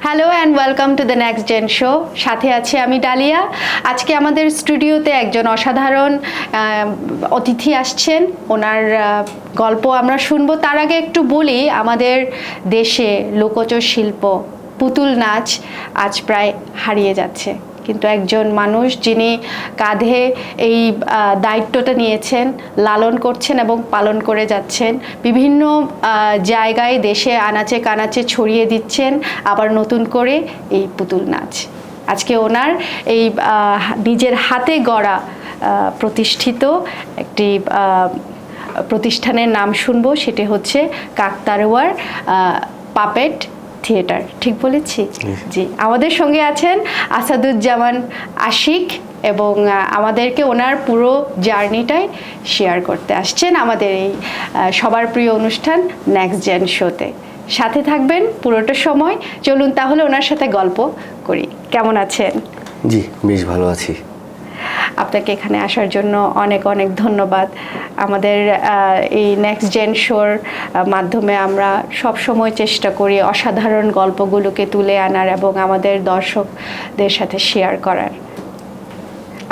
Hello and welcome to the next gen show. সাথে আছি আমি ডালিয়া। আজকে আমাদের স্টুডিওতে একজন অসাধারণ অতিথি আসছেন। ওনার গল্প আমরা শুনবো। তার আগে একটু বলি, আমাদের দেশে লোকজ শিল্প পুতুল নাচ আজ প্রায় হারিয়ে যাচ্ছে, কিন্তু একজন মানুষ যিনি কাঁধে এই দায়িত্বটা নিয়েছেন, লালন করছেন এবং পালন করে যাচ্ছেন, বিভিন্ন জায়গায় দেশে আনাচে কানাচে ছড়িয়ে দিচ্ছেন আবার নতুন করে এই পুতুল নাচ। আজকে ওনার এই নিজের হাতে গড়া প্রতিষ্ঠিত একটি প্রতিষ্ঠানের নাম শুনবো, সেটি হচ্ছে কাকতাড়ুয়ার পাপেট থিয়েটার। ঠিক বলেছি? জি। আমাদের সঙ্গে আছেন আসাদুজ্জামান আশিক এবং আমাদেরকে ওনার পুরো জার্নিটাই শেয়ার করতে আসছেন আমাদের এই সবার প্রিয় অনুষ্ঠান নেক্সট জেন শোতে। সাথে থাকবেন পুরোটা সময়। চলুন তাহলে ওনার সাথে গল্প করি। কেমন আছেন? জি, বেশ ভালো আছি। আপনাকে এখানে আসার জন্য অনেক অনেক ধন্যবাদ। আমাদের এই নেক্সট জেন শোর মাধ্যমে আমরা সব সময় চেষ্টা করি অসাধারণ গল্পগুলোকে তুলে আনার এবং আমাদের দর্শকদের সাথে শেয়ার করার।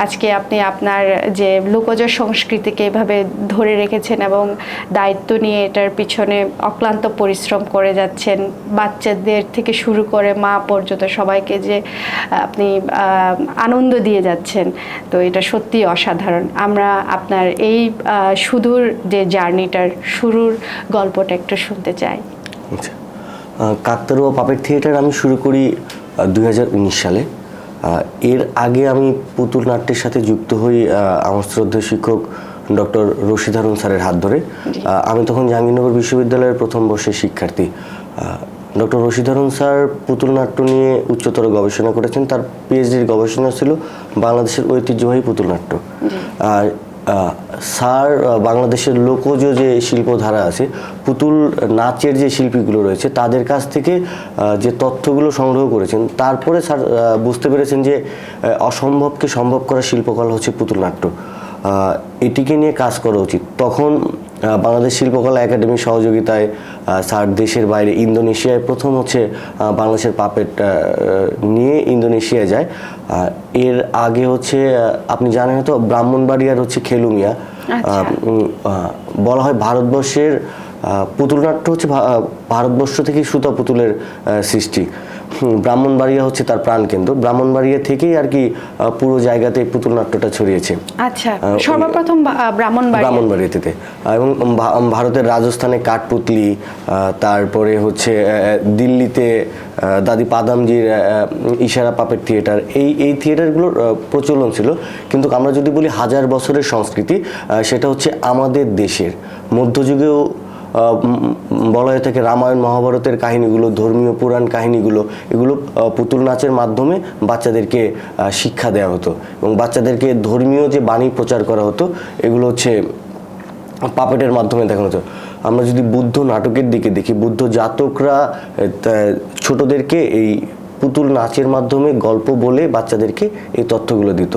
আজকে আপনি আপনার যে লোকজ সংস্কৃতিকে এভাবে ধরে রেখেছেন এবং দায়িত্ব নিয়ে এটার পিছনে অক্লান্ত পরিশ্রম করে যাচ্ছেন, বাচ্চাদের থেকে শুরু করে মা পর্যন্ত সবাইকে যে আপনি আনন্দ দিয়ে যাচ্ছেন, তো এটা সত্যি অসাধারণ। আমরা আপনার এই সুদূর যে জার্নিটার শুরুর গল্পটা একটু শুনতে চাই। আচ্ছা, কাকতাড়ুয়া পাপেট থিয়েটার আমি শুরু করি 2019 সালে। এর আগে আমি পুতুল নাট্যের সাথে যুক্ত হই আমার শ্রদ্ধেয় শিক্ষক ডক্টর রশিদ হারুন স্যারের হাত ধরে। আমি তখন জাহাঙ্গীরনগর বিশ্ববিদ্যালয়ের প্রথম বর্ষের শিক্ষার্থী। ডক্টর রশিদ হারুন স্যার পুতুল নাট্য নিয়ে উচ্চতর গবেষণা করেছেন। তার পিএইচডির গবেষণা ছিল বাংলাদেশের ঐতিহ্যবাহী পুতুল নাট্য। স্যার বাংলাদেশের লোকজ যে শিল্পধারা আছে, পুতুল নাচের যে শিল্পীগুলো রয়েছে তাদের কাছ থেকে যে তথ্যগুলো সংগ্রহ করেছেন, তারপরে স্যার বুঝতে পেরেছেন যে অসম্ভবকে সম্ভব করা শিল্পকলা হচ্ছে পুতুল নাট্য। এটিকে নিয়ে কাজ করা উচিত। তখন বাংলাদেশ শিল্পকলা একাডেমির সহযোগিতায় স্যার দেশের বাইরে ইন্দোনেশিয়ায় প্রথম হচ্ছে বাংলাদেশের পাপেট নিয়ে ইন্দোনেশিয়ায় যায়। এর আগে হচ্ছে আপনি জানেন হয়তো ব্রাহ্মণবাড়িয়ার হচ্ছে খেলুমিয়া। বলা হয় ভারতবর্ষের পুতুল নাট্য হচ্ছে ভারতবর্ষ থেকে সুতা পুতুলের সৃষ্টি। ব্রাহ্মণবাড়িয়া হচ্ছে তার প্রাণকেন্দ্র। ব্রাহ্মণবাড়িয়া থেকেই আর কি পুরো জায়গাতে পুতুল নাট্যটা ছড়িয়েছে। আচ্ছা, সর্বপ্রথম ব্রাহ্মণবাড়িয়াতে, এবং ভারতের রাজস্থানে কাঠপুতলি, তারপরে হচ্ছে দিল্লিতে দাদি পাদামজির ইশারা পাপেট থিয়েটার, এই থিয়েটারগুলোর প্রচলন ছিল। কিন্তু আমরা যদি বলি হাজার বছরের সংস্কৃতি, সেটা হচ্ছে আমাদের দেশের মধ্যযুগেও বলা হয়ে থাকে রামায়ণ মহাভারতের কাহিনীগুলো, ধর্মীয় পুরাণ কাহিনীগুলো, এগুলো পুতুল নাচের মাধ্যমে বাচ্চাদেরকে শিক্ষা দেওয়া হতো এবং বাচ্চাদেরকে ধর্মীয় যে বাণী প্রচার করা হতো, এগুলো হচ্ছে পাপেটের মাধ্যমে দেখানো হতো। আমরা যদি বুদ্ধ নাটকের দিকে দেখি, বুদ্ধ জাতকরা ছোটদেরকে এই পুতুল নাচের মাধ্যমে গল্প বলে বাচ্চাদেরকে এই তথ্যগুলো দিত।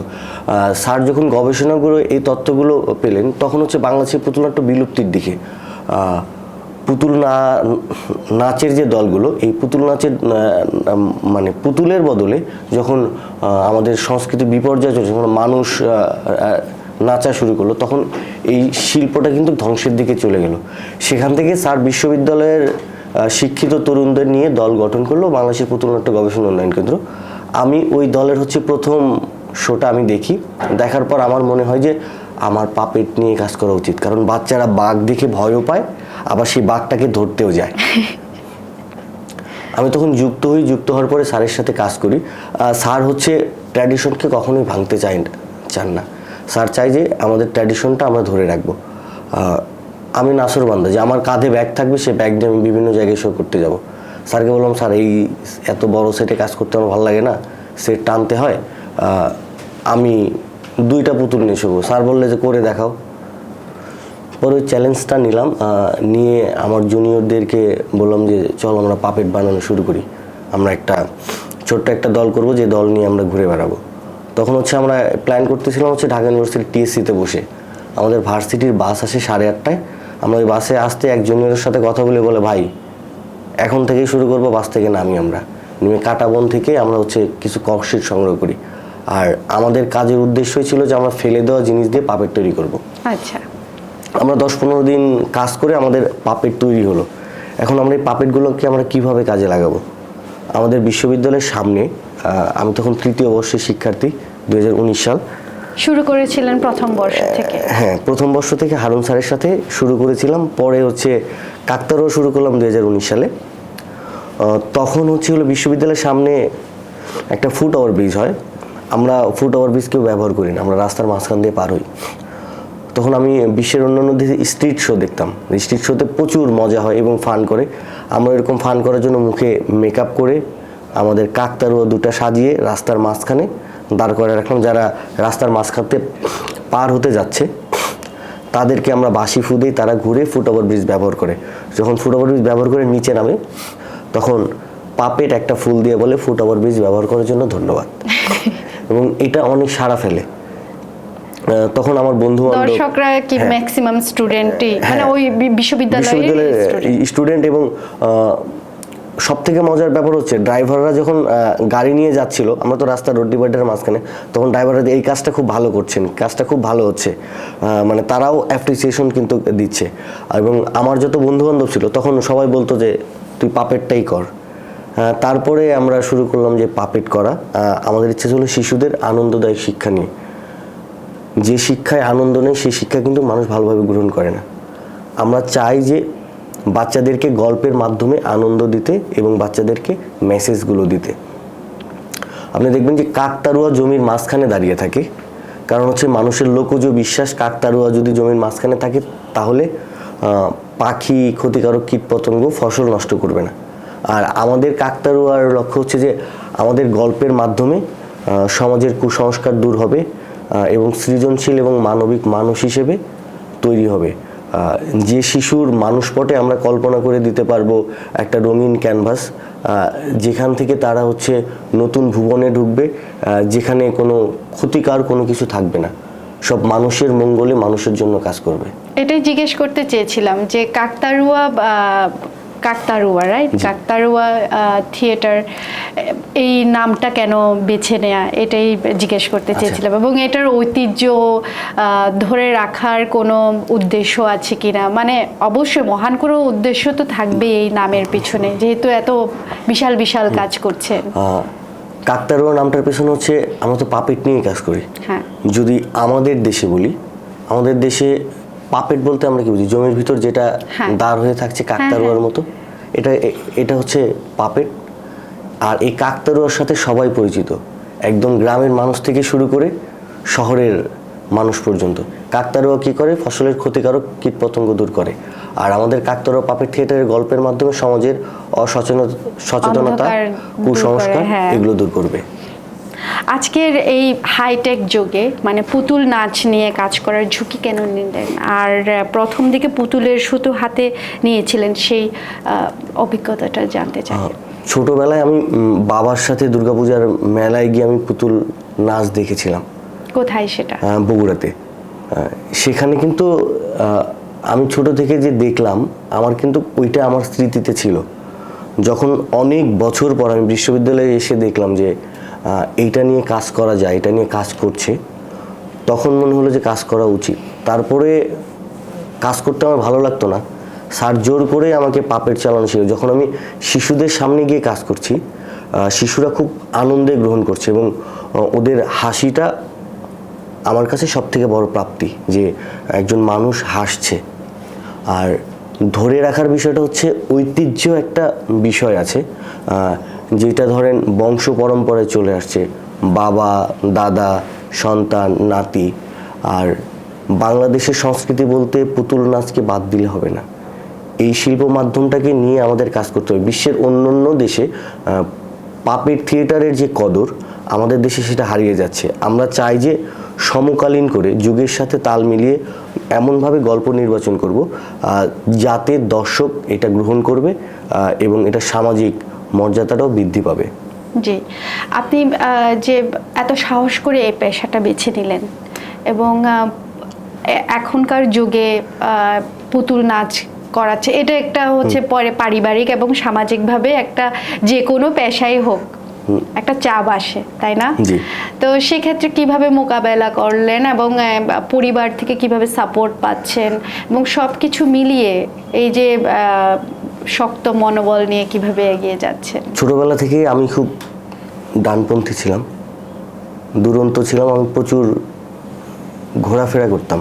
স্যার যখন গবেষণা করে এই তথ্যগুলো পেলেন, তখন হচ্ছে বাংলাদেশের পুতুল নাট্য বিলুপ্তির দিকে। পুতুল নাচের যে দলগুলো, এই পুতুল নাচের মানে পুতুলের বদলে যখন আমাদের সংস্কৃতি বিপর্যয় চলছে, যখন মানুষ নাচা শুরু করলো, তখন এই শিল্পটা কিন্তু ধ্বংসের দিকে চলে গেল। সেখান থেকে স্যার বিশ্ববিদ্যালয়ের শিক্ষিত তরুণদের নিয়ে দল গঠন করলো, বাংলাদেশের পুতুল নাট্য গবেষণা উন্নয়ন কেন্দ্র। আমি ওই দলের হচ্ছে প্রথম শোটা আমি দেখি। দেখার পর আমার মনে হয় যে আমার পাপেট নিয়ে কাজ করা উচিত, কারণ বাচ্চারা বাঘ দেখে ভয়ও পায়, আবার সেই বাঘটাকে ধরতেও যায়। আমি তখন যুক্ত হওয়ার পরে স্যারের সাথে কাজ করি। স্যার হচ্ছে ট্র্যাডিশনকে কখনোই ভাঙতে চান না। স্যার চাই যে আমাদের ট্র্যাডিশনটা আমরা ধরে রাখবো। আমি নাসরবান্দা, যে আমার কাঁধে ব্যাগ থাকবে, সে ব্যাগ নিয়ে আমি বিভিন্ন জায়গায় শো করতে যাব। স্যারকে বললাম, স্যার এই এত বড় সেটে কাজ করতে আমার ভালো লাগে না, সেট টানতে হয়, আমি 2টা পুতুল নিয়ে শোবো। স্যার বললে যে করে দেখাও। পরে ওই চ্যালেঞ্জটা নিলাম, নিয়ে আমার জুনিয়রদেরকে বললাম যে চল আমরা পাপেট বানানো শুরু করি। আমরা ছোট্ট একটা দল করব, যে দল নিয়ে আমরা ঘুরে বেড়াবো। তখন হচ্ছে আমরা প্ল্যান করতেছিলাম হচ্ছে ঢাকা ইউনিভার্সিটির টিএসসিতে বসে। আমাদের ভার্সিটির বাস আসে 8:30টায়। আমরা ওই বাসে আসতে এক জুনিয়রের সাথে কথা বলে ভাই এখন থেকেই শুরু করবো, বাস থেকে নামি আমরা। নেমে কাঁটাবন থেকে আমরা হচ্ছে কিছু ককশিট সংগ্রহ করি। আর আমাদের কাজের উদ্দেশ্যই ছিল যে আমরা ফেলে দেওয়া জিনিস দিয়ে পাপেট তৈরি করব। আচ্ছা, আমরা 10-15 দিন কাজ করে আমাদের পাপেট তৈরি হলো। এখন আমরা এই পাপেটগুলোকে আমরা কিভাবে কাজে লাগাবো? আমাদের বিশ্ববিদ্যালয়ের সামনে, আমি তখন 3য় বর্ষের শিক্ষার্থী, 2019 সাল। শুরু করেছিলেন প্রথম বর্ষ থেকে? হ্যাঁ, প্রথম বর্ষ থেকে হারুন স্যারের সাথে শুরু করেছিলাম, পরে হচ্ছে কাকতারুয়া শুরু করলাম 2019 সালে। তখন হলো বিশ্ববিদ্যালয়ের সামনে একটা ফুট ওভার ব্রিজ হয়। আমরা ফুট ওভার ব্রিজ কেউ ব্যবহার করি না, আমরা রাস্তার মাঝখান দিয়ে পার হই। তখন আমি বিশ্বের অন্যান্য দেশে স্ট্রিট শো দেখতাম। স্ট্রিট শোতে প্রচুর মজা হয় এবং ফান করে। আমরা এরকম ফান করার জন্য মুখে মেকআপ করে আমাদের কাকতারুয়া দুটা সাজিয়ে রাস্তার মাঝখানে দাঁড় করে রাখলাম। যারা রাস্তার মাঝখানে পার হতে যাচ্ছে তাদেরকে আমরা বাঁশি ফু দিই, তারা ঘুরে ফুট ওভার ব্রিজ ব্যবহার করে। যখন ফুট ওভার ব্রিজ ব্যবহার করে নিচে নামে, তখন পাপেট একটা ফুল দিয়ে বলে ফুট ওভার ব্রিজ ব্যবহার করার জন্য ধন্যবাদ। এবং এটা অনেক সাড়া ফেলে। তখন আমার বন্ধু দর্শকরা কি ম্যাক্সিমাম স্টুডেন্টই, মানে ওই বিশ্ববিদ্যালয়ের স্টুডেন্ট। এবং সবথেকে মজার ব্যাপার হচ্ছে ড্রাইভাররা যখন গাড়ি নিয়ে যাচ্ছিল, আমরা তো রাস্তা রোড ডিভাইডারের মাঝখানে, তখন ড্রাইভাররা এই কাজটা খুব ভালো করছেন, কাজটা খুব ভালো হচ্ছে, মানে তারাও অ্যাপ্রিসিয়েশন কিন্তু দিচ্ছে। এবং আমার যত বন্ধু বান্ধব ছিল তখন সবাই বলতো যে তুই পাপেটটাই কর। তারপরে আমরা শুরু করলাম যে পাপেট করা। আমাদের ইচ্ছে ছিল শিশুদের আনন্দদায়ক শিক্ষা নিয়ে। যে শিক্ষায় আনন্দ নেই সেই শিক্ষা কিন্তু মানুষ ভালোভাবে গ্রহণ করে না। আমরা চাই যে বাচ্চাদেরকে গল্পের মাধ্যমে আনন্দ দিতে এবং বাচ্চাদেরকে মেসেজগুলো দিতে। আপনি দেখবেন যে কাকতারুয়া জমির মাঝখানে দাঁড়িয়ে থাকে, কারণ হচ্ছে মানুষের লোকজ বিশ্বাস কাকতারুয়া যদি জমির মাঝখানে থাকে তাহলে পাখি, ক্ষতিকারক কীটপতঙ্গ ফসল নষ্ট করবে না। আর আমাদের কাকতারুয়ার লক্ষ্য হচ্ছে যে আমাদের গল্পের মাধ্যমে সমাজের কুসংস্কার দূর হবে এবং সৃজনশীল এবং মানবিক মানুষ হিসেবে তৈরি হবে। যে শিশুর মানুষপটে আমরা কল্পনা করে দিতে পারবো একটা রঙিন ক্যানভাস, যেখান থেকে তারা হচ্ছে নতুন ভুবনে ঢুকবে, যেখানে কোনো ক্ষতিকর কোনো কিছু থাকবে না, সব মানুষের মঙ্গলে মানুষের জন্য কাজ করবে। এটাই জিজ্ঞেস করতে চেয়েছিলাম যে কাকতারুয়া রাইট, কাকতারুয়া থিয়েটার, এই নামটা কেন বেছে নেয়া, এটাই জিজ্ঞেস করতে চেয়েছিলাম। এবং এটার ঐতিহ্য ধরে রাখার কোনো উদ্দেশ্য আছে কিনা? মানে অবশ্যই মহান কোনো উদ্দেশ্য তো থাকবে এই নামের পিছনে, যেহেতু এত বিশাল বিশাল কাজ করছেন। কাকতারুয়া নামটার পেছনে হচ্ছে আমরা তো পাপেট নিয়ে কাজ করি। হ্যাঁ, যদি আমাদের দেশে বলি, আমাদের দেশে পাপেট বলতে আমরা কি বুঝি? জমির ভিতর যেটা দাঁড় হয়ে থাকছে কাকতারুয়ার মতো, এটা হচ্ছে পাপেট। আর এই কাকতারুয়ার সাথে সবাই পরিচিত, একদম গ্রামের মানুষ থেকে শুরু করে শহরের মানুষ পর্যন্ত। কাকতারুয়া কি করে? ফসলের ক্ষতিকারক কীটপতঙ্গ দূর করে। আর আমাদের কাকতারুয়া পাপেট থিয়েটারের গল্পের মাধ্যমে সমাজের সচেতনতা, কুসংস্কার এগুলো দূর করবে। আজকের এই হাইটেক যুগে মানে পুতুল নাচ নিয়ে কাজ করার ঝুঁকি কেন নিলেন? আর প্রথম দিকে পুতুলের সুতো হাতে নিয়েছিলেন, সেই অভিজ্ঞতাটা জানতে চাই। ছোটবেলায় আমি বাবার সাথে দুর্গাপূজার মেলায় গিয়ে আমি পুতুল নাচ দেখেছিলাম। কোথায় সেটা? বগুড়াতে। সেখানে কিন্তু আমি ছোট থেকে যে দেখলাম, আমার কিন্তু ওইটা আমার স্মৃতিতে ছিল। যখন অনেক বছর পর আমি বিশ্ববিদ্যালয়ে এসে দেখলাম যে এইটা নিয়ে কাজ করা যায়, এটা নিয়ে কাজ করছে, তখন মনে হলো যে কাজ করা উচিত। তারপরে কাজ করতে আমার ভালো লাগতো না, স্যার জোর করে আমাকে পাপেট চালানো ছিল। যখন আমি শিশুদের সামনে গিয়ে কাজ করছি, শিশুরা খুব আনন্দে গ্রহণ করছে এবং ওদের হাসিটা আমার কাছে সব থেকে বড় প্রাপ্তি, যে একজন মানুষ হাসছে। আর ধরে রাখার বিষয়টা হচ্ছে ঐতিহ্য একটা বিষয় আছে, যেটা ধরেন বংশ পরম্পরায় চলে আসছে, বাবা, দাদা, সন্তান, নাতি। আর বাংলাদেশের সংস্কৃতি বলতে পুতুল নাচকে বাদ দিলে হবে না। এই শিল্প মাধ্যমটাকে নিয়ে আমাদের কাজ করতে হবে। বিশ্বের অন্যান্য দেশে পাপেট থিয়েটারের যে কদর, আমাদের দেশে সেটা হারিয়ে যাচ্ছে। আমরা চাই যে সমকালীন করে যুগের সাথে তাল মিলিয়ে এমনভাবে গল্প নির্বাচন করব যাতে দর্শক এটা গ্রহণ করবে এবং এটা সামাজিক মর্যাদাটাও বৃদ্ধি পাবে। জি, আপনি যে এত সাহস করে এই পেশাটা বেছে নিলেন এবং এখনকার যুগে পুতুল নাচ করাচ্ছে, এটা একটা হচ্ছে পরে পারিবারিক এবং সামাজিকভাবে একটা যে কোনো পেশাই হোক একটা চাপ আসে, তাই না? জি। তো সেক্ষেত্রে কিভাবে মোকাবেলা করলেন এবং পরিবার থেকে কিভাবে সাপোর্ট পাচ্ছেন এবং সবকিছু মিলিয়ে এই যে শক্ত মনোবল নিয়ে কিভাবে এগিয়ে যাচ্ছেন? ছোটবেলা থেকে আমি খুব ডানপন্থী ছিলাম, দুরন্ত ছিলাম। আমি প্রচুর ঘোরাফেরা করতাম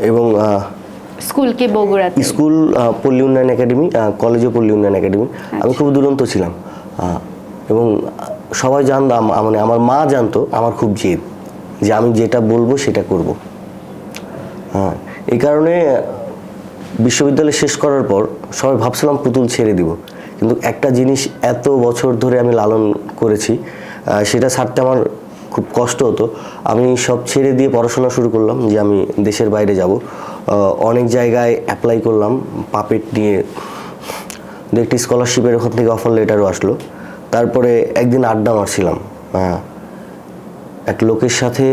এবং স্কুল কি বগুড়াতে? স্কুল পল্লী উন্নয়ন একাডেমি, কলেজও পল্লী উন্নয়ন একাডেমি। আমি খুব দুরন্ত ছিলাম এবং সবাই জানতাম, মানে আমার মা জানতো আমার খুব জেদ, যে আমি যেটা বলবো সেটা করব। এই কারণে বিশ্ববিদ্যালয় শেষ করার পর সবাই ভাবছিলাম পুতুল ছেড়ে দিব, কিন্তু একটা জিনিস এত বছর ধরে আমি লালন করেছি, সেটা ছাড়তে আমার খুব কষ্ট হতো। আমি সব ছেড়ে দিয়ে পড়াশোনা শুরু করলাম, যে আমি দেশের বাইরে যাব। অনেক জায়গায় অ্যাপ্লাই করলাম পাপেট নিয়ে, একটি স্কলারশিপের ওখান থেকে অফার লেটারও আসলো। তারপরে একদিন আড্ডা মারছিলাম এক লোকের সাথে,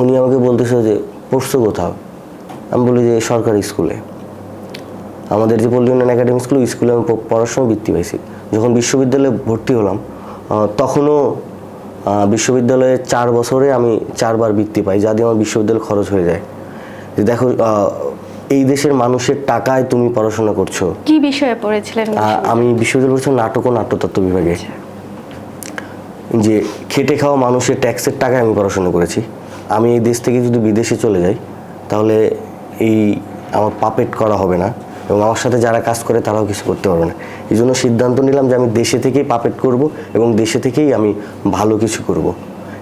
উনি আমাকে বলতেছিল যে পড়ছো কোথাও? আমি বলি যে সরকারি স্কুলে, আমাদের যে পল্লী উন্নয়ন একাডেমি স্কুলে আমি পড়াশোনা বৃত্তি পাইছি। যখন বিশ্ববিদ্যালয়ে ভর্তি হলাম তখনও বিশ্ববিদ্যালয়ে 4 বছরে আমি 4 বার বৃত্তি পাই, যা দিয়ে আমার বিশ্ববিদ্যালয় খরচ হয়ে যায়। যে দেখো, এই দেশের মানুষের টাকায় তুমি পড়াশোনা করছো। কি বিষয়ে পড়েছিলেন? আমি বিশ্ববিদ্যালয় পড়েছিলাম নাটক ও নাট্যতত্ত্ব বিভাগে। যে খেটে খাওয়া মানুষের ট্যাক্সের টাকায় আমি পড়াশোনা করেছি। আমি এই দেশ থেকে যদি বিদেশে চলে যাই তাহলে এই আমার পাপেট করা হবে না, এবং আমার সাথে যারা কাজ করে তারাও কিছু করতে পারবে না। এই জন্য সিদ্ধান্ত নিলাম যে আমি দেশে থেকেই পাপেট করব এবং দেশে থেকেই আমি ভালো কিছু করব,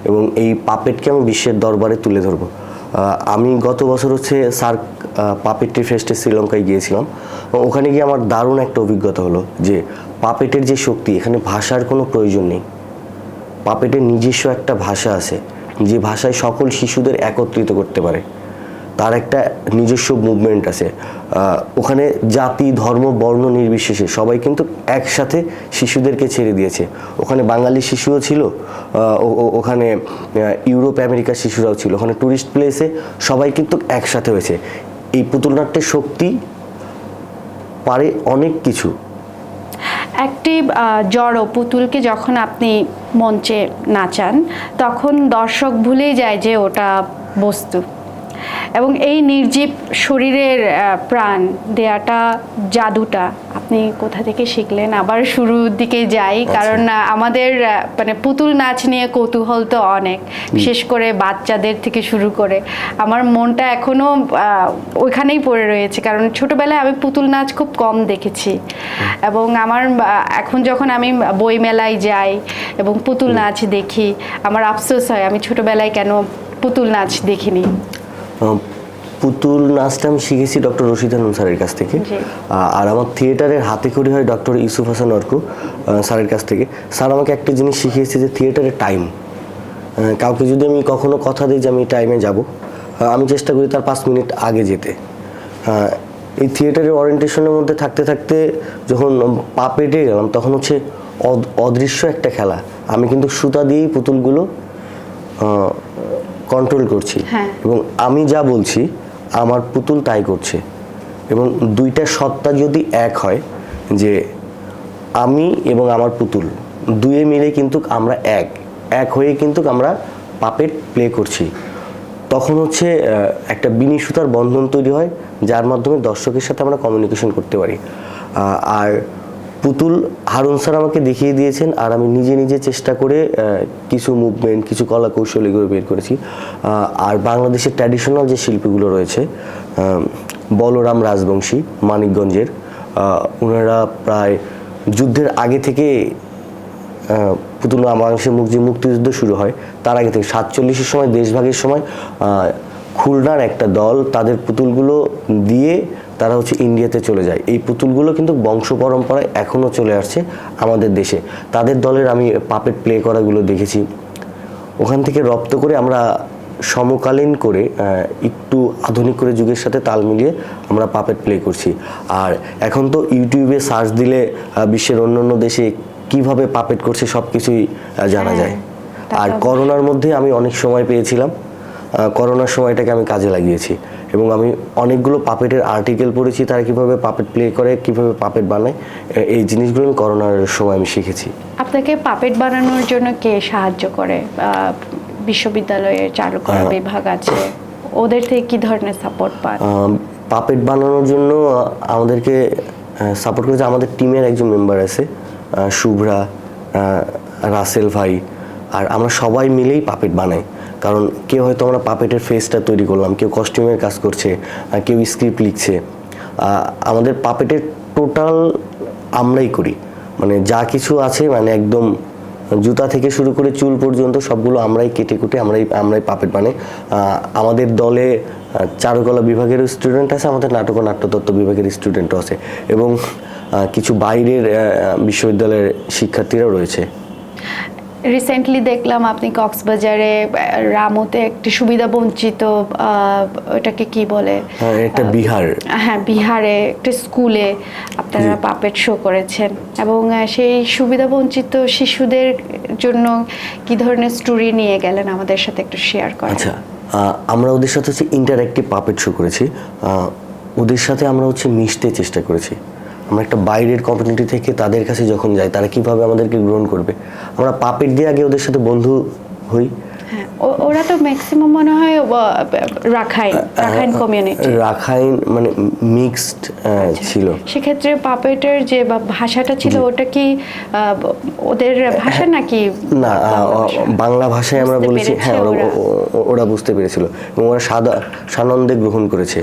এবং এই পাপেটকে আমি বিশ্বের দরবারে তুলে ধরবো। আমি গত বছর হচ্ছে সার্ক পাপেট্রি ফেস্টে শ্রীলঙ্কায় গিয়েছিলাম। ওখানে গিয়ে আমার দারুণ একটা অভিজ্ঞতা হলো যে পাপেটের যে শক্তি, এখানে ভাষার কোনো প্রয়োজন নেই। পাপেটের নিজস্ব একটা ভাষা আছে, যে ভাষায় সকল শিশুদের একত্রিত করতে পারে। তার একটা নিজস্ব মুভমেন্ট আছে। ওখানে জাতি, ধর্ম, বর্ণ নির্বিশেষে সবাই কিন্তু একসাথে শিশুদেরকে ছেড়ে দিয়েছে। ওখানে বাঙালি শিশুও ছিল, ওখানে ইউরোপ আমেরিকার শিশুরাও ছিল। ওখানে টুরিস্ট প্লেসে সবাই কিন্তু একসাথে হয়েছে। এই পুতুল নাট্যের শক্তি পারে অনেক কিছু। একটি জড় পুতুলকে যখন আপনি মঞ্চে নাচান তখন দর্শক ভুলেই যায় যে ওটা বস্তু, এবং এই নির্জীব শরীরের প্রাণ দেয়াটা, জাদুটা আপনি কোথা থেকে শিখলেন? আবার শুরুর দিকে যাই, কারণ আমাদের মানে পুতুল নাচ নিয়ে কৌতূহল তো অনেক, বিশেষ করে বাচ্চাদের থেকে শুরু করে। আমার মনটা এখনো ওইখানেই পড়ে রয়েছে, কারণ ছোটবেলায় আমি পুতুল নাচ খুব কম দেখেছি, এবং আমার এখন যখন আমি বই মেলায় যাই এবং পুতুল নাচ দেখি, আমার আফসোস হয় আমি ছোটবেলায় কেন পুতুল নাচ দেখিনি। পুতুল নাচটা আমি শিখেছি ডক্টর রশিদানুন স্যারের কাছ থেকে, আর আমার থিয়েটারের হাতে খড়ি হয় ডক্টর ইউসুফ হাসান অর্কু স্যারের কাছ থেকে। স্যার আমাকে একটা জিনিস শিখিয়েছে যে থিয়েটারের টাইম। কাউকে যদি আমি কখনো কথা দিই যে আমি টাইমে যাব, আমি চেষ্টা করি তার 5 মিনিট আগে যেতে। এই থিয়েটারের ওরিয়েন্টেশনের মধ্যে থাকতে থাকতে যখন পাপেটে গেলাম তখন হচ্ছে অদৃশ্য একটা খেলা। আমি কিন্তু সুতা দিয়েই পুতুলগুলো কন্ট্রোল করছি, এবং আমি যা বলছি আমার পুতুল তাই করছে। এবং দুইটা সত্তা যদি এক হয়, যে আমি এবং আমার পুতুল দুয়ে মিলে কিন্তু আমরা এক হয়ে কিন্তু আমরা পাপেট প্লে করছি, তখন হচ্ছে একটা বিনি সুতার বন্ধন তৈরি হয়, যার মাধ্যমে দর্শকের সাথে আমরা কমিউনিকেশন করতে পারি। আর পুতুল হারুন স্যার আমাকে দেখিয়ে দিয়েছেন, আর আমি নিজে নিজে চেষ্টা করে কিছু মুভমেন্ট, কিছু কলা কৌশল এগুলো বের করেছি। আর বাংলাদেশের ট্র্যাডিশনাল যে শিল্পীগুলো রয়েছে, বলরাম রাজবংশী মানিকগঞ্জের, ওনারা প্রায় যুদ্ধের আগে থেকে পুতুল বাংলাদেশের মুক্তিযুদ্ধ শুরু হয় তার আগে থেকে 47-এর সময়, দেশভাগের সময় খুলনার একটা দল তাদের পুতুলগুলো দিয়ে তারা হচ্ছে ইন্ডিয়াতে চলে যায়। এই পুতুলগুলো কিন্তু বংশ পরম্পরায় এখনও চলে আসছে আমাদের দেশে। তাদের দলের আমি পাপেট প্লে করাগুলো দেখেছি। ওখান থেকে রপ্ত করে আমরা সমকালীন করে একটু আধুনিক করে যুগের সাথে তাল মিলিয়ে আমরা পাপেট প্লে করছি। আর এখন তো ইউটিউবে সার্চ দিলে বিশ্বের অন্যান্য দেশে কিভাবে পাপেট করছে সব কিছুই জানা যায়। আর করোনার মধ্যে আমি অনেক সময় পেয়েছিলাম, করোনার সময়টাকে আমি কাজে লাগিয়েছি এবং আমি অনেকগুলো পাপেটের আর্টিকেল পড়েছি, তারা কিভাবে পাপেট প্লে করে, কিভাবে পাপেট বানায়, এই জিনিসগুলো আমি করোনার সময় আমি শিখেছি। আপনাকে পাপেট বানানোর জন্য কে সাহায্য করে? বিশ্ববিদ্যালয়ে চালু করা বিভাগ আছে, ওদের থেকে কি ধরনের সাপোর্ট পান? পাপেট বানানোর জন্য আমাদেরকে সাপোর্ট করেছে আমাদের টিমের একজন মেম্বার আছে, শুভ্রা, রাসেল ভাই, আর আমরা সবাই মিলেই পাপেট বানাই। কারণ কেউ হয়তো আমরা পাপেটের ফেসটা তৈরি করলাম, কেউ কস্টিউমের কাজ করছে, কেউ স্ক্রিপ্ট লিখছে। আমাদের পাপেটের টোটাল আমরাই করি, মানে যা কিছু আছে, মানে একদম জুতা থেকে শুরু করে চুল পর্যন্ত সবগুলো আমরাই কেটে কুটে আমরাই পাপেট বানাই। আমাদের দলে চারুকলা বিভাগের স্টুডেন্ট আছে, আমাদের নাটক ও নাট্যতত্ত্ব বিভাগের স্টুডেন্টও আছে, এবং কিছু বাইরের বিশ্ববিদ্যালয়ের শিক্ষার্থীরাও রয়েছে। রিসেন্টলি দেখলাম আপনি কক্সবাজারে রামুতে একটি সুবিধা বঞ্চিত, ওটাকে কি বলে, একটা বিহার, হ্যাঁ বিহারে একটা স্কুলে আপনারা পাপেট শো করেছেন, এবং সেই সুবিধা বঞ্চিত শিশুদের জন্য কি ধরনের স্টোরি নিয়ে গেলেন আমাদের সাথে একটু শেয়ার করেন। আচ্ছা, আমরা ওদের সাথে হচ্ছে ইন্টারঅ্যাক্টিভ পাপেট শো করেছি। ওদের সাথে আমরা হচ্ছে মিশতে চেষ্টা করেছি। আমরা একটা বাইরের কমিউনিটি থেকে তাদের কাছে যখন যাই, তারা কিভাবে আমাদেরকে গ্রহণ করবে, আমরা পাপেট দিয়ে আগে ওদের সাথে বন্ধু হই। হ্যাঁ, ওরা তো ম্যাক্সিমাম মনে হয় রাখাইন কমিউনিটি, রাখাইন মানে মিক্সড ছিল। সেক্ষেত্রে পাপেটের যে ভাষাটা ছিল ওটা কি ওদের ভাষা নাকি? না, বাংলা ভাষায় আমরা বলেছি। হ্যাঁ, ওরা বুঝতে পেরেছিল এবং ওরা সানন্দে গ্রহণ করেছে।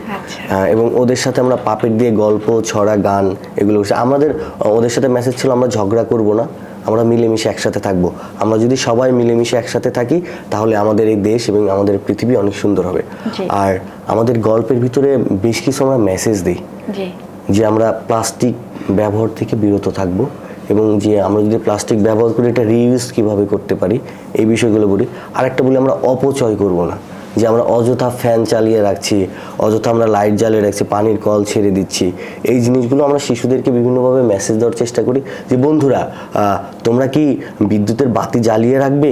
এবং ওদের সাথে আমরা পাপেট দিয়ে গল্প, ছড়া, গান এগুলো করছি। আমাদের ওদের সাথে মেসেজ ছিল আমরা ঝগড়া করব না, আমরা মিলেমিশে একসাথে থাকবো। আমরা যদি সবাই মিলেমিশে একসাথে থাকি তাহলে আমাদের এই দেশ এবং আমাদের পৃথিবী অনেক সুন্দর হবে। আর আমাদের গল্পের ভিতরে বেশ কিছু আমরা মেসেজ দিই যে আমরা প্লাস্টিক ব্যবহার থেকে বিরত থাকবো, এবং যে আমরা যদি প্লাস্টিক ব্যবহার করি এটা রিইউজ কিভাবে করতে পারি, এই বিষয়গুলো বলি। আরেকটা বলি আমরা অপচয় করব না, যে আমরা অযথা ফ্যান চালিয়ে রাখছি, অযথা আমরা লাইট জ্বালিয়ে রাখছি, পানির কল ছেড়ে দিচ্ছি। এই জিনিসগুলো আমরা শিশুদেরকে বিভিন্নভাবে মেসেজ দেওয়ার চেষ্টা করি যে বন্ধুরা, তোমরা কি বিদ্যুতের বাতি জ্বালিয়ে রাখবে,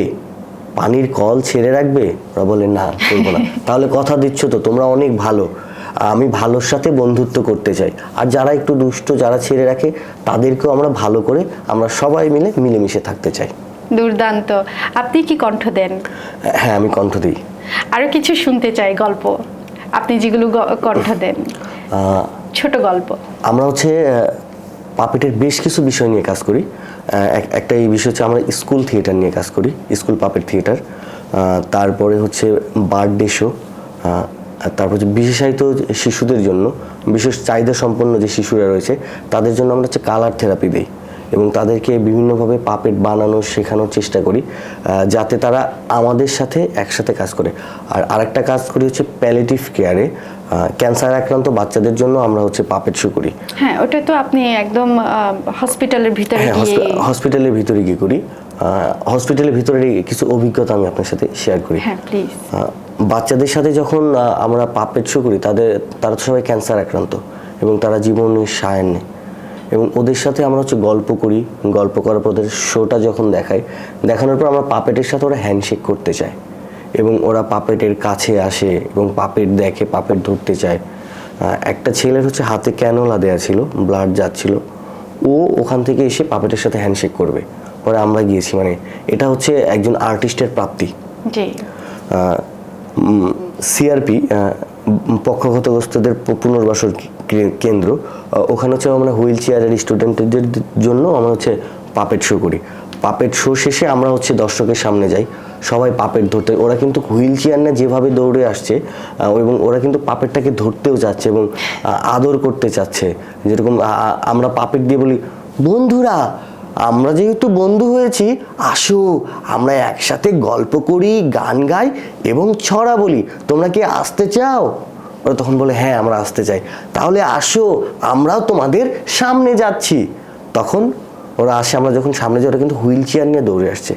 পানির কল ছেড়ে রাখবে? ওরা বলে না, করবো না। তাহলে কথা দিচ্ছ তো, তোমরা অনেক ভালো, আমি ভালোর সাথে বন্ধুত্ব করতে চাই। আর যারা একটু দুষ্ট, যারা ছেড়ে রাখে, তাদেরকেও আমরা ভালো করে আমরা সবাই মিলে মিলেমিশে থাকতে চাই। দুর্দান্ত। আপনি কি কণ্ঠ দেন? হ্যাঁ, আমি কণ্ঠ দিই। আরো কিছু শুনতে চাই গল্প, আপনি যেগুলো কণ্ঠ দেন, ছোট গল্প। আমরা হচ্ছে পাপেটের বেশ কিছু বিষয় নিয়ে কাজ করি। একটা এই বিষয় হচ্ছে আমরা স্কুল থিয়েটার নিয়ে কাজ করি, স্কুল পাপেট থিয়েটার। তারপরে হচ্ছে বার্থডে শো, তারপর হচ্ছে বিশেষায়িত শিশুদের জন্য, বিশেষ চাহিদা সম্পন্ন যে শিশুরা রয়েছে তাদের জন্য আমরা হচ্ছে কালার থেরাপি দিই, এবং তাদেরকে বিভিন্নভাবে পাপেট বানানো শেখানোর চেষ্টা করি যাতে তারা আমাদের সাথে একসাথে কাজ করে। আর আরেকটা কাজ করি হচ্ছে প্যালিয়েটিভ কেয়ারে, ক্যান্সার আক্রান্ত বাচ্চাদের জন্য আমরা হচ্ছে পাপেট শো করি। হ্যাঁ, ওটা তো আপনি একদম হসপিটালের ভিতরে গিয়ে, হসপিটালের ভিতরে গিয়ে করি। হসপিটালের ভিতরে কিছু অভিজ্ঞতা আমি আপনার সাথে শেয়ার করি। হ্যাঁ প্লিজ। বাচ্চাদের সাথে যখন আমরা পাপেট শো করি, তারা তো সবাই ক্যান্সার আক্রান্ত এবং তারা জীবনের সায় নেয়, এবং ওদের সাথে আমরা হচ্ছে গল্প করি। গল্প করার পর ওদের শোটা যখন দেখানোর পর আমরা পাপেটের সাথে ওরা হ্যান্ডশেক করতে চায়, এবং ওরা পাপেটের কাছে আসে এবং পাপেট দেখে, পাপেট ধরতে চায়। একটা ছেলের হচ্ছে হাতে ক্যানোলা দেয়া ছিল, ব্লাড যাচ্ছিল, ও ওখান থেকে এসে পাপেটের সাথে হ্যান্ডশেক করবে। পরে আমরা গিয়েছি, মানে এটা হচ্ছে একজন আর্টিস্টের প্রাপ্তি। সিআরপি, পক্ষাঘাতগ্রস্তদের পুনর্বাসন কেন্দ্র, ওখানে হচ্ছে আমরা হুইল চেয়ারের স্টুডেন্টদের জন্য আমরা হচ্ছে পাপেট শো করি। পাপেট শো শেষে আমরা হচ্ছে দর্শকের সামনে যাই, সবাই পাপেট ধরতে। ওরা কিন্তু হুইল চেয়ার না যেভাবে দৌড়ে আসছে, এবং ওরা কিন্তু পাপেটটাকে ধরতেও চাচ্ছে এবং আদর করতে চাচ্ছে। যেরকম আমরা পাপেট দিয়ে বলি, বন্ধুরা আমরা যেহেতু বন্ধু হয়েছি, আসো আমরা একসাথে গল্প করি, গান গাই এবং ছড়া বলি, তোমরা কি আসতে চাও? ওরা তখন বলে হ্যাঁ আমরা আসতে চাই। তাহলে আসো, আমরাও তোমাদের সামনে যাচ্ছি। তখন ওরা আসে, আমরা যখন সামনে যাই ওরা কিন্তু হুইল চেয়ার নিয়ে দৌড়ে আসছে।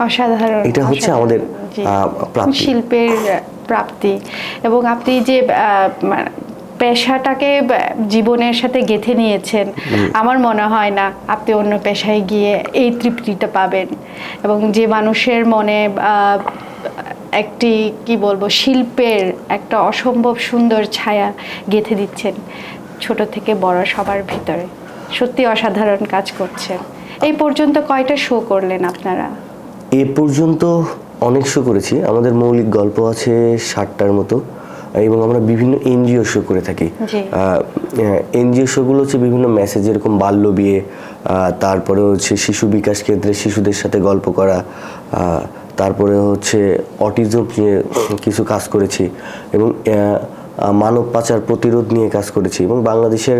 অসাধারণ। এটা হচ্ছে আমাদের শিল্পের প্রাপ্তি। এবং আপনি যে পেশাটাকে জীবনের সাথে গেঁথে নিয়েছেন, আমার মনে হয় না আপনি অন্য পেশায় গিয়ে এই তৃপ্তিটা পাবেন। এবং যে মানুষের মনে একটি কি বলবো শিল্পের একটা অসম্ভব সুন্দর ছায়া গেঁথে দিচ্ছেন ছোট থেকে বড় সবার ভিতরে। সত্যি অসাধারণ কাজ করছেন। এই পর্যন্ত কয়টা শো করলেন আপনারা? এ পর্যন্ত অনেক শো করেছি, আমাদের মৌলিক গল্প আছে 60টার মতো, এবং আমরা বিভিন্ন এনজিও শো করে থাকি। এনজিও শোগুলো হচ্ছে বিভিন্ন মেসেজ, যেরকম বাল্য বিয়ে, তারপরে হচ্ছে শিশু বিকাশ কেন্দ্রে শিশুদের সাথে গল্প করা, তারপরে হচ্ছে অটিজম নিয়ে কিছু কাজ করেছি, এবং মানব পাচার প্রতিরোধ নিয়ে কাজ করেছি, এবং বাংলাদেশের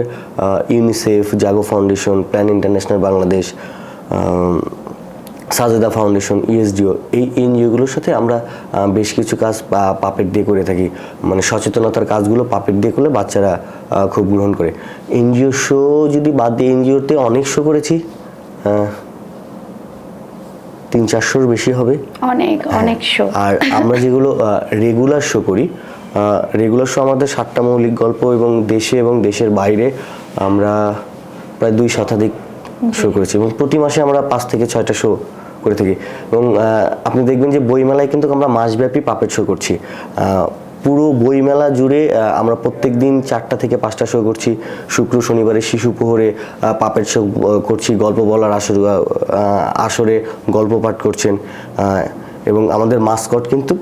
UNICEF, Jaago foundation, plan international Bangladesh, Sajeda foundation, ESDO, এই এনজিওগুলোর সাথে আমরা বেশ কিছু কাজ পাপেট দিয়ে করে থাকি। মানে সচেতনতার কাজগুলো পাপেট দিয়ে করলে বাচ্চারা খুব গ্রহণ করে। এনজিও শো যদি বাদ দিয়ে, এনজিওতে অনেক শো করেছি, 300-400-র বেশি হবে, অনেক শো। আর আমরা যেগুলো রেগুলার শো করি, রেগুলার শো আমাদের 7টা মৌলিক গল্প, এবং দেশে এবং দেশের বাইরে আমরা প্রায় 2 শতাধিক শো করেছি, এবং প্রতি মাসে আমরা 5 থেকে 6টা শো করে থাকি। এবং আপনি দেখবেন যে বইমেলায় কিন্তু আমরা মাসব্যাপী পাপেট শো করছি। পুরো বইমেলা জুড়ে আমরা প্রত্যেক দিন 4টা থেকে 5টা শো করছি। শুক্র শনিবারে শিশু প্রহরে পাপেট শো করছি, গল্প বলার আসরে গল্প পাঠ করছেন, এবং আমাদের মাস্কট কিন্তু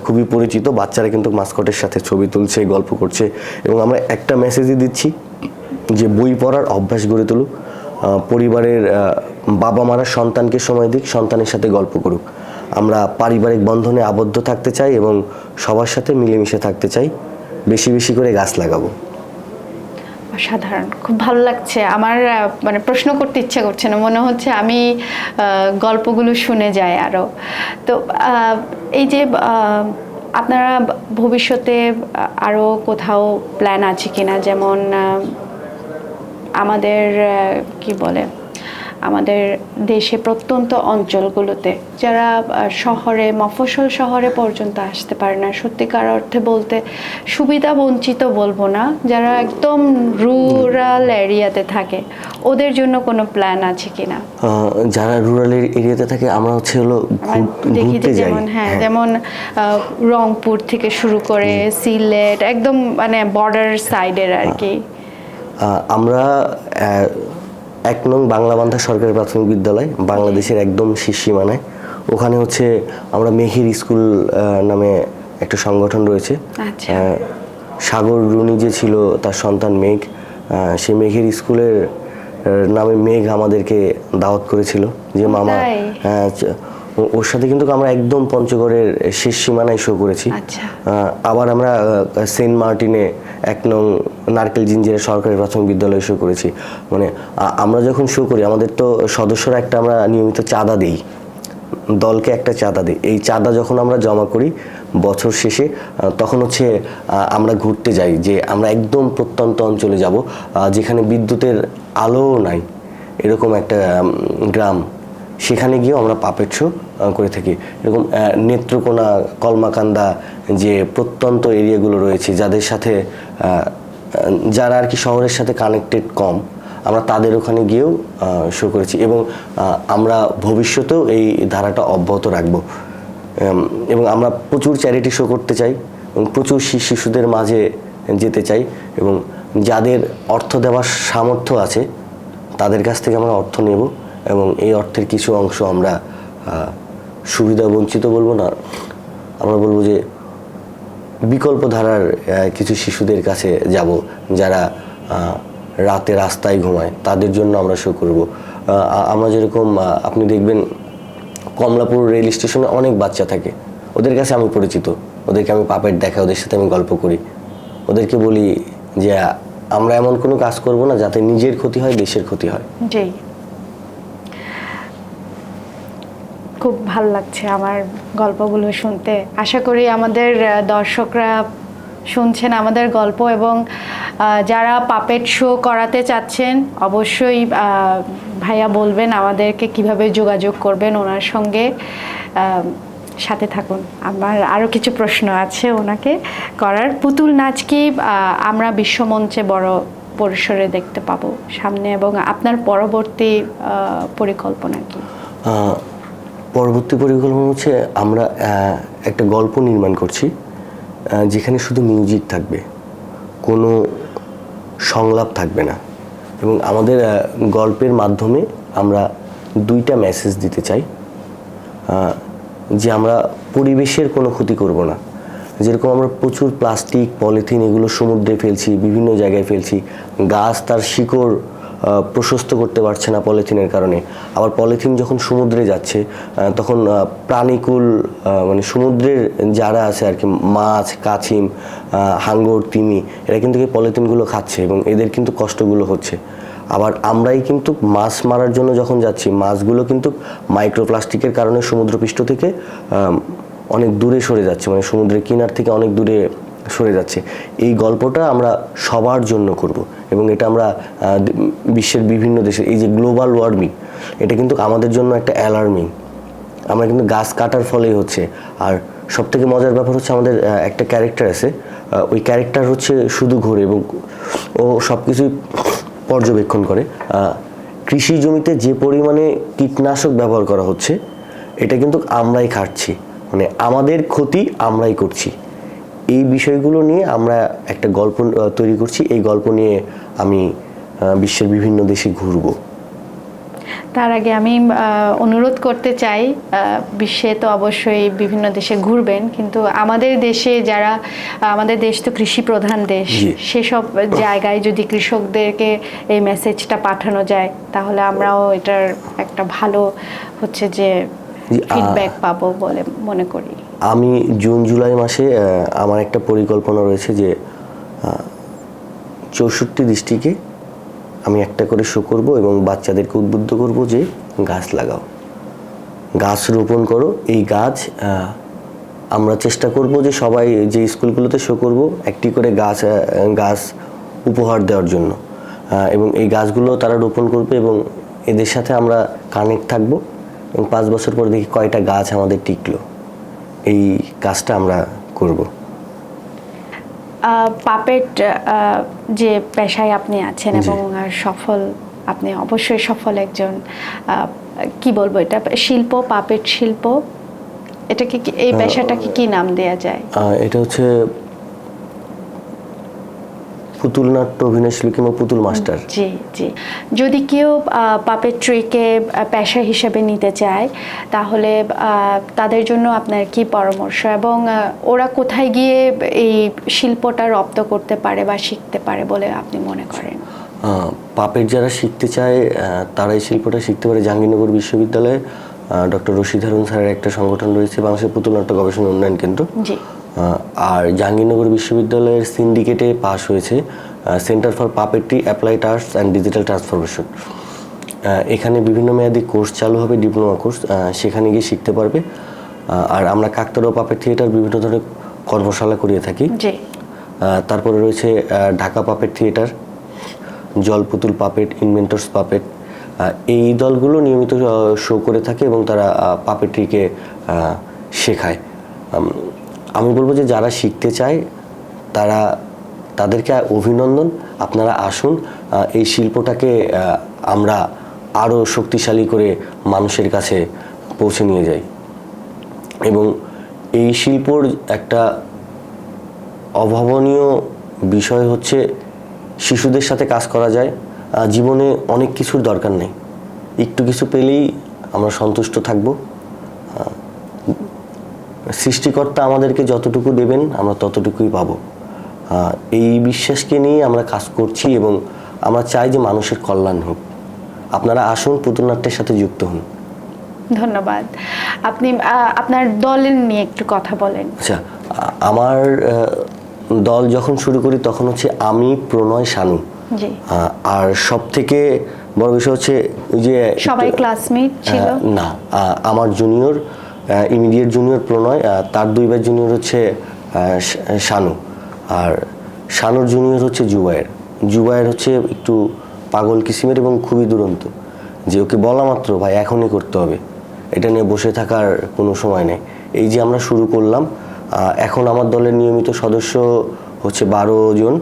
খুবই পরিচিত, বাচ্চারা কিন্তু মাস্কটের সাথে ছবি তুলছে, গল্প করছে, এবং আমরা একটা মেসেজই দিচ্ছি যে বই পড়ার অভ্যাস গড়ে তুলুক, পরিবারের বাবা মারা সন্তানকে সময় দিক, সন্তানের সাথে গল্প করুক। আমরা পারিবারিক বন্ধনে আবদ্ধ থাকতে চাই এবং সবার সাথে মিলেমিশে থাকতে চাই, বেশি বেশি করে গাছ লাগাবো। অসাধারণ, খুব ভালো লাগছে আমার। মানে প্রশ্ন করতে ইচ্ছা করছে না, মনে হচ্ছে আমি গল্পগুলো শুনে যাই আরো। তো এই যে আপনারা ভবিষ্যতে আরো কোথাও প্ল্যান আছে কিনা, যেমন আমাদের কি বলে, আমাদের দেশে প্রত্যন্ত অঞ্চলগুলোতে যারা শহরে, মফস্বল শহরে পর্যন্ত আসতে পারে না, সত্যিকার অর্থে বলতে সুবিধা বঞ্চিত বলবো না, যারা একদম রুরাল এরিয়াতে থাকে, ওদের জন্য কোনো প্ল্যান আছে কিনা? যারা রুরাল এরিয়াতে থাকে, আমরা হচ্ছে হলো ঘুরতে যাই। যেমন রংপুর থেকে শুরু করে সিলেট, একদম মানে বর্ডার সাইডের আর কি। আমরা 1 নং বাংলাবান্ধা সরকারি প্রাথমিক বিদ্যালয়, বাংলাদেশের একদম সীমানায়, ওখানে হচ্ছে আমরা মেঘের স্কুল নামে একটা সংগঠন রয়েছে। সাগর রুনি যে ছিল, তার সন্তান মেঘ, সে মেঘের স্কুলের নামে মেঘ আমাদেরকে দাওয়াত করেছিল যে মামা, ওর সাথে কিন্তু আমরা একদম পঞ্চগড়ের শেষ সীমানায় শো করেছি। আবার আমরা সেন্ট মার্টিনে 1 নং নারকেল জিঞ্জিরা সরকারি প্রাথমিক বিদ্যালয়ে শো করেছি। মানে আমরা যখন শো করি, আমাদের তো সদস্যরা একটা আমরা নিয়মিত চাঁদা দিই, দলকে একটা চাঁদা দিই। এই চাঁদা যখন আমরা জমা করি বছর শেষে, তখন হচ্ছে আমরা ঘুরতে যাই, যে আমরা একদম প্রত্যন্ত অঞ্চলে যাব, যেখানে বিদ্যুতের আলোও নাই, এরকম একটা গ্রাম, সেখানে গিয়েও আমরা পাপেট শো করে থাকি। এরকম নেত্রকোনা, কলমাকান্দা, যে প্রত্যন্ত এরিয়াগুলো রয়েছে, যাদের সাথে যারা আর কি শহরের সাথে কানেক্টেড কম, আমরা তাদের ওখানে গিয়েও শো করেছি, এবং আমরা ভবিষ্যতেও এই ধারাটা অব্যাহত রাখবো। এবং আমরা প্রচুর চ্যারিটি শো করতে চাই, এবং প্রচুর শিশুদের মাঝে যেতে চাই, এবং যাদের অর্থ দেওয়ার সামর্থ্য আছে তাদের কাছ থেকে আমরা অর্থ নেব, এবং এই অর্থের কিছু অংশ আমরা সুবিধা বঞ্চিত বলবো না, আমরা বলবো যে বিকল্প ধারার কিছু শিশুদের কাছে যাব, যারা রাতে রাস্তায় ঘুমায়, তাদের জন্য আমরা শো করব। আমরা যেরকম, আপনি দেখবেন কমলাপুর রেল স্টেশনে অনেক বাচ্চা থাকে, ওদের কাছে আমি পরিচিত, ওদেরকে আমি পাপেট দেখাই, ওদের সাথে আমি গল্প করি, ওদেরকে বলি যে আমরা এমন কোনো কাজ করব না যাতে নিজের ক্ষতি হয়, দেশের ক্ষতি হয়। জি, খুব ভালো লাগছে আমার গল্পগুলো শুনতে। আশা করি আমাদের দর্শকরা শুনছেন আমাদের গল্প, এবং যারা পাপেট শো করাতে চাচ্ছেন অবশ্যই ভাইয়া বলবেন আমাদেরকে কিভাবে যোগাযোগ করবেন ওনার সঙ্গে। সাথে থাকুন, আমার আরও কিছু প্রশ্ন আছে ওনাকে করার। পুতুল নাচ কি আমরা বিশ্বমঞ্চে বড় পরিসরে দেখতে পাবো সামনে, এবং আপনার পরবর্তী পরিকল্পনা কি? পরবর্তী পরিকল্পনা হচ্ছে আমরা একটা গল্প নির্মাণ করছি যেখানে শুধু মিউজিক থাকবে, কোনো সংলাপ থাকবে না, এবং আমাদের গল্পের মাধ্যমে আমরা দুইটা মেসেজ দিতে চাই যে আমরা পরিবেশের কোনো ক্ষতি করব না। যেরকম আমরা প্রচুর প্লাস্টিক, পলিথিন এগুলো সমুদ্রে ফেলছি, বিভিন্ন জায়গায় ফেলছি, গাছ তার শিকড় প্রশস্ত করতে পারছে না পলিথিনের কারণে। আবার পলিথিন যখন সমুদ্রে যাচ্ছে তখন প্রাণীকুল মানে সমুদ্রের যারা আছে আর কি, মাছ, কাছিম, হাঙ্গর, তিমি, এরা কিন্তু এই পলিথিনগুলো খাচ্ছে এবং এদের কিন্তু কষ্টগুলো হচ্ছে। আবার আমরাই কিন্তু মাছ মারার জন্য যখন যাচ্ছি, মাছগুলো কিন্তু মাইক্রোপ্লাস্টিকের কারণে সমুদ্রপৃষ্ঠ থেকে অনেক দূরে সরে যাচ্ছে, মানে সমুদ্রের কিনার থেকে অনেক দূরে সরে যাচ্ছে। এই গল্পটা আমরা সবার জন্য করব এবং এটা আমরা বিশ্বের বিভিন্ন দেশে, এই যে গ্লোবাল ওয়ার্মিং, এটা কিন্তু আমাদের জন্য একটা অ্যালার্মিং। আমরা কিন্তু গাছ কাটার ফলেই হচ্ছে। আর সব থেকে মজার ব্যাপার হচ্ছে আমাদের একটা ক্যারেক্টার আছে, ওই ক্যারেক্টার হচ্ছে শুধু ঘোরে এবং ও সব কিছুই পর্যবেক্ষণ করে। কৃষি জমিতে যে পরিমাণে কীটনাশক ব্যবহার করা হচ্ছে, এটা কিন্তু আমরাই খাচ্ছি, মানে আমাদের ক্ষতি আমরাই করছি। এই বিষয়গুলো নিয়ে আমরা একটা গল্প তৈরি করছি। এই গল্প নিয়ে আমি বিশ্বের বিভিন্ন দেশে ঘুরব। তার আগে আমি অনুরোধ করতে চাই, বিশ্বে তো অবশ্যই বিভিন্ন দেশে ঘুরবেন, কিন্তু আমাদের দেশে যারা, আমাদের দেশ তো কৃষি প্রধান দেশ, সেসব জায়গায় যদি কৃষকদেরকে এই মেসেজটা পাঠানো যায় তাহলে আমরাও এটার একটা ভালো হচ্ছে যে ফিডব্যাক পাবো বলে মনে করি। আমি জুন জুলাই মাসে আমার একটা পরিকল্পনা রয়েছে যে 64 ডিস্ট্রিক্টে আমি একটা করে শো করব এবং বাচ্চাদেরকে উদ্বুদ্ধ করব যে গাছ লাগাও, গাছ রোপণ করো। এই গাছ আমরা চেষ্টা করব যে সবাই যে স্কুলগুলোতে শো করব একটি করে গাছ উপহার দেওয়ার জন্য, এবং এই গাছগুলো তারা রোপণ করবে এবং এদের সাথে আমরা কানেক্ট থাকবো এবং 5 বছর পর দেখি কয়টা গাছ আমাদের টিকলো। এই কাজটা আমরা করব। পাপেট যে পেশায় আপনি আছেন এবং সফল, আপনি অবশ্যই সফল একজন, কি বলবো, এটা শিল্প, পাপেট শিল্প, এটাকে এই পেশাটাকে কি নাম দেয়া যায়? এটা হচ্ছে পুতুল নাট্য অভিনয় শিল্পী কিংবা পুতুল মাস্টার। জি জি। যদি কেউ পাপেট্রিকে পেশা হিসেবে নিতে চায় তাহলে তাদের জন্য আপনার কি পরামর্শ, এবং ওরা কোথায় গিয়ে এই শিল্পটা রপ্ত করতে পারে বা শিখতে পারে বলে আপনি মনে করেন? পাপেট যারা শিখতে চায় তারা এই শিল্পটা শিখতে পারে জাহাঙ্গীরনগর বিশ্ববিদ্যালয়ে ডক্টর রশিদ হারুন স্যারের একটা সংগঠন রয়েছে, বাংলাদেশের পুতুল নাট্য গবেষণা উন্নয়ন কেন্দ্র। জি। আর জাহাঙ্গীরনগর বিশ্ববিদ্যালয়ের সিন্ডিকেটে পাস হয়েছে centre for puppetry applied arts and digital transformation. এখানে বিভিন্ন মেয়াদী কোর্স চালু হবে, ডিপ্লোমা কোর্স, সেখানে গিয়ে শিখতে পারবে। আর আমরা কাকতাড়ুয়া পাপেট থিয়েটার বিভিন্ন ধরনের কর্মশালা করিয়ে থাকি। তারপরে রয়েছে ঢাকা পাপেট থিয়েটার, জলপুতুল পাপেট, ইনভেন্টরস পাপেট। এই দলগুলো নিয়মিত শো করে থাকে এবং তারা পাপেট্রিকে শেখায়। আমি বলবো যে যারা শিখতে চায় তাদেরকে অভিনন্দন, আপনারা আসুন, এই শিল্পটাকে আমরা আরও শক্তিশালী করে মানুষের কাছে পৌঁছে নিয়ে যাই। এবং এই শিল্পর একটা অভাবনীয় বিষয় হচ্ছে শিশুদের সাথে কাজ করা যায়। জীবনে অনেক কিছুর দরকার নেই, একটু কিছু পেলেই আমরা সন্তুষ্ট থাকব। সৃষ্টিকর্তা আমাদেরকে যতটুকু দেবেন আমরা ততটুকুই পাবো। এই বিশ্বাসকে নিয়ে আমরা কাজ করছি এবং আমরা চাই যে মানুষের কল্যাণ হোক। আপনারা আসুন, পুতুল নাট্যের সাথে যুক্ত হন। ধন্যবাদ। আপনি আপনার দলের নিয়ে একটু কথা বলেন। আচ্ছা, আমার দল যখন শুরু করি তখন হচ্ছে আমি, প্রণয়, শানু। জি। আর সব থেকে বড় বিষয় হচ্ছে যে সবাই ক্লাসমেট ছিল না, আমার জুনিয়র, ইমিডিয়েট জুনিয়র প্রণয়, তার 2 বার জুনিয়র হচ্ছে শানু, আর শানুর জুনিয়র হচ্ছে জুবায়ের হচ্ছে একটু পাগল কিসিমের এবং খুবই দুরন্ত, যে ওকে বলা মাত্র ভাই এখনই করতে হবে, এটা নিয়ে বসে থাকার কোনো সময় নেই। এই যে আমরা শুরু করলাম, এখন আমার দলের নিয়মিত সদস্য হচ্ছে 12 জন,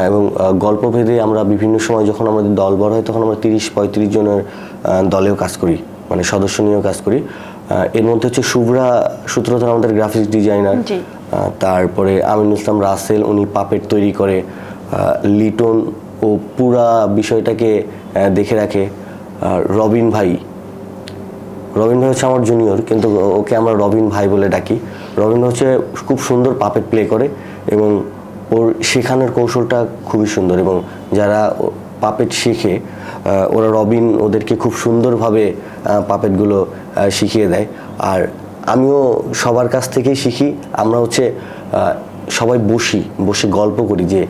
এবং গল্পভেদে আমরা বিভিন্ন সময় যখন আমাদের দল বড় হয় তখন আমরা 30-35 জনের দলেও কাজ করি, মানে সদস্য নিয়েও কাজ করি। এর মধ্যে হচ্ছে শুভ্রা সূত্রধর আমাদের গ্রাফিক্স ডিজাইনার, জি। তারপরে আমিনুল ইসলাম রাসেল উনি পাপেট তৈরি করে, লিটন ও পুরা বিষয়টাকে দেখে রাখে, রবিন ভাই হচ্ছে আমার জুনিয়র, কিন্তু ওকে আমরা রবিন ভাই বলে ডাকি। রবিন হচ্ছে খুব সুন্দর পাপেট প্লে করে এবং ওর শেখানোর কৌশলটা খুবই সুন্দর, এবং যারা পাপেট শেখে ওরা রবিন ওদেরকে খুব সুন্দরভাবে পাপেটগুলো শিখিয়ে দেয়। আর আমিও সবার কাছ থেকেই শিখি। আমরা হচ্ছে সবাই বসে গল্প করি যে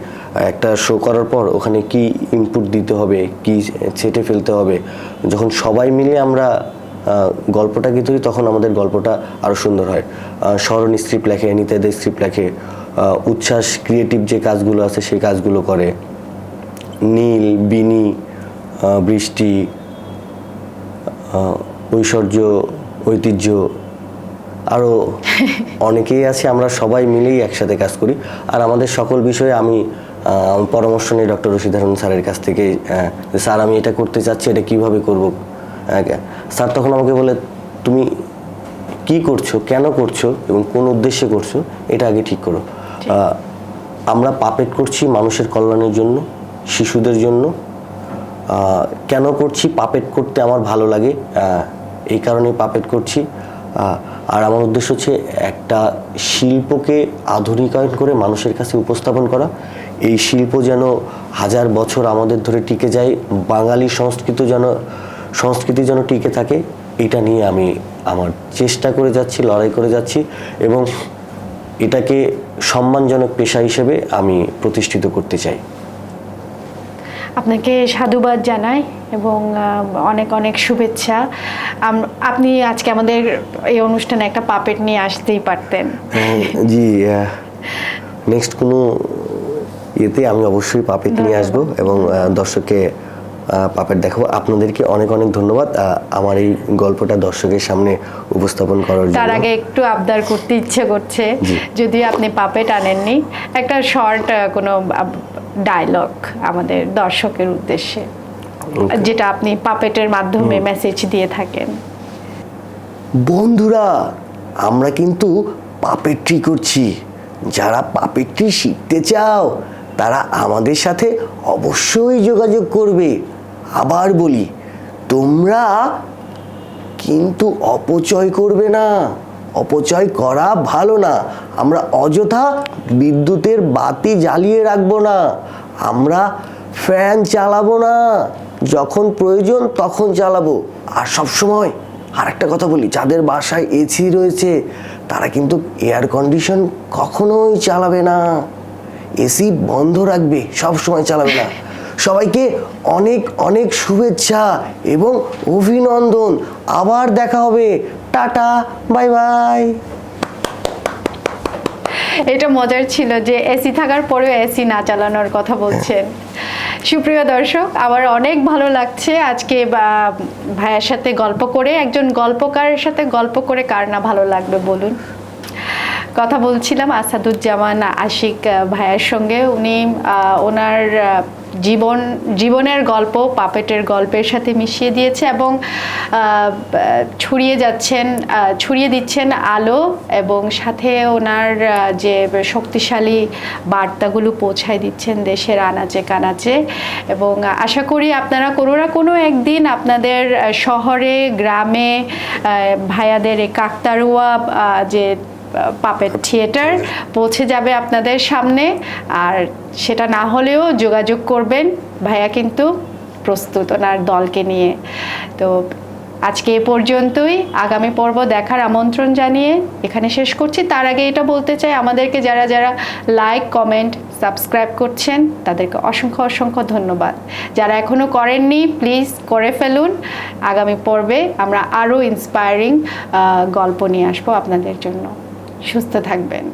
একটা শো করার পর ওখানে কি ইনপুট দিতে হবে, কি ছেটে ফেলতে হবে। যখন সবাই মিলে আমরা গল্পটাকে ধরি তখন আমাদের গল্পটা আরও সুন্দর হয়। স্মরণ স্ক্রিপ্ট লেখে, নিতাইদের স্ক্রিপ্ট লেখে, উচ্ছ্বাস ক্রিয়েটিভ যে কাজগুলো আছে সেই কাজগুলো করে, নীল, বিনি, বৃষ্টি, ঐশ্বর্য, ঐতিহ্য, আরও অনেকেই আছে। আমরা সবাই মিলেই একসাথে কাজ করি। আর আমাদের সকল বিষয়ে আমি পরামর্শ নিই ডক্টর রশিদ হারুন স্যারের কাছ থেকে। স্যার আমি এটা করতে চাচ্ছি, এটা কিভাবে করব। স্যার তখন আমাকে বলে তুমি কি করছো, কেন করছো এবং কোন উদ্দেশ্যে করছো, এটা আগে ঠিক করো। আমরা পাপেট করছি মানুষের কল্যাণের জন্য, শিশুদের জন্য। কেন করছি? পাপেট করতে আমার ভালো লাগে, এই কারণেই পাপেট করছি। আর আমার উদ্দেশ্য হচ্ছে একটা শিল্পকে আধুনিকায়ন করে মানুষের কাছে উপস্থাপন করা। এই শিল্প যেন হাজার বছর আমাদের ধরে টিকে যায়, বাঙালি সংস্কৃতি যেন টিকে থাকে, এটা নিয়ে আমি আমার চেষ্টা করে যাচ্ছি, লড়াই করে যাচ্ছি, এবং এটাকে সম্মানজনক পেশা হিসেবে আমি প্রতিষ্ঠিত করতে চাই। আপনাকে সাধুবাদ জানাই এবং অনেক অনেক শুভেচ্ছা। আপনি আজকে আমাদের এই অনুষ্ঠানে একটা পাপেট নিয়ে আসতেই পারতেন। জি, নেক্সট কোনো ইয়েতে আমি অবশ্যই পাপেট নিয়ে আসবো এবং দর্শককে পাপেট দেখাবো। আপনাদেরকে অনেক অনেক ধন্যবাদ আমার এই গল্পটা দর্শকের সামনে উপস্থাপন করার জন্য। তার আগে একটু আবদার করতে ইচ্ছে করছে, যদি আপনি পাপেট আনেননি, একটা শর্ট কোনো ডায়লগ আমাদের দর্শকের উদ্দেশ্যে, যেটা আপনি পাপেটের মাধ্যমে মেসেজ দিয়ে থাকেন। বন্ধুরা, আমরা কিন্তু পাপেট্রি করছি। যারা পাপেট্রি শিখতে চাও তারা আমাদের সাথে অবশ্যই যোগাযোগ করবে। আবার বলি, তোমরা কিন্তু অপচয় করবে না, অপচয় করা ভালো না। আমরা অযথা বিদ্যুতের বাতি জ্বালিয়ে রাখবো না, আমরা ফ্যান চালাবো না, যখন প্রয়োজন তখন চালাবো। আর সবসময় আর একটা কথা বলি, যাদের বাসায় এসি রয়েছে তারা কিন্তু এয়ার কন্ডিশন কখনোই চালাবে না, এসি বন্ধ রাখবে, সব সময় চালাবে না। সবাইকে অনেক অনেক শুভেচ্ছা এবং অভিনন্দন। আবার দেখা হবে। Tata, bye bye. এটা মজার ছিল যে এসি থাকার পরেও এসি না চালানোর কথা বলছেন। সুপ্রিয় দর্শক, আমার অনেক ভালো লাগছে আজকে ভাইয়ের সাথে গল্প করে। একজন গল্পকারের সাথে গল্প করে কার না ভালো লাগবে বলুন। কথা বলছিলাম আসাদুজ্জামান আশিক ভাইয়ের সঙ্গে। উনি ওনার জীবনের গল্প পাপেটের গল্পের সাথে মিশিয়ে দিয়েছে এবং ছড়িয়ে দিচ্ছেন আলো, এবং সাথে ওনার যে শক্তিশালী বার্তাগুলো পৌঁছায় দিচ্ছেন দেশের আনাচে কানাচে। এবং আশা করি আপনারা কোনো না কোনো একদিন আপনাদের শহরে, গ্রামে ভাইয়াদের এই কাকতাড়ুয়া যে পাপেট থিয়েটার পৌঁছে যাবে আপনাদের সামনে। আর সেটা না হলেও যোগাযোগ করবেন, ভাইয়া কিন্তু প্রস্তুত ওনার দলকে নিয়ে। তো আজকে এ পর্যন্তই। আগামী পর্ব দেখার আমন্ত্রণ জানিয়ে এখানে শেষ করছি। তার আগে এটা বলতে চাই, আমাদেরকে যারা যারা লাইক, কমেন্ট, সাবস্ক্রাইব করছেন তাদেরকে অসংখ্য অসংখ্য ধন্যবাদ। যারা এখনও করেননি প্লিজ করে ফেলুন। আগামী পর্বে আমরা আরও ইন্সপায়ারিং গল্প নিয়ে আসবো আপনাদের জন্য। সুস্থ থাকবেন।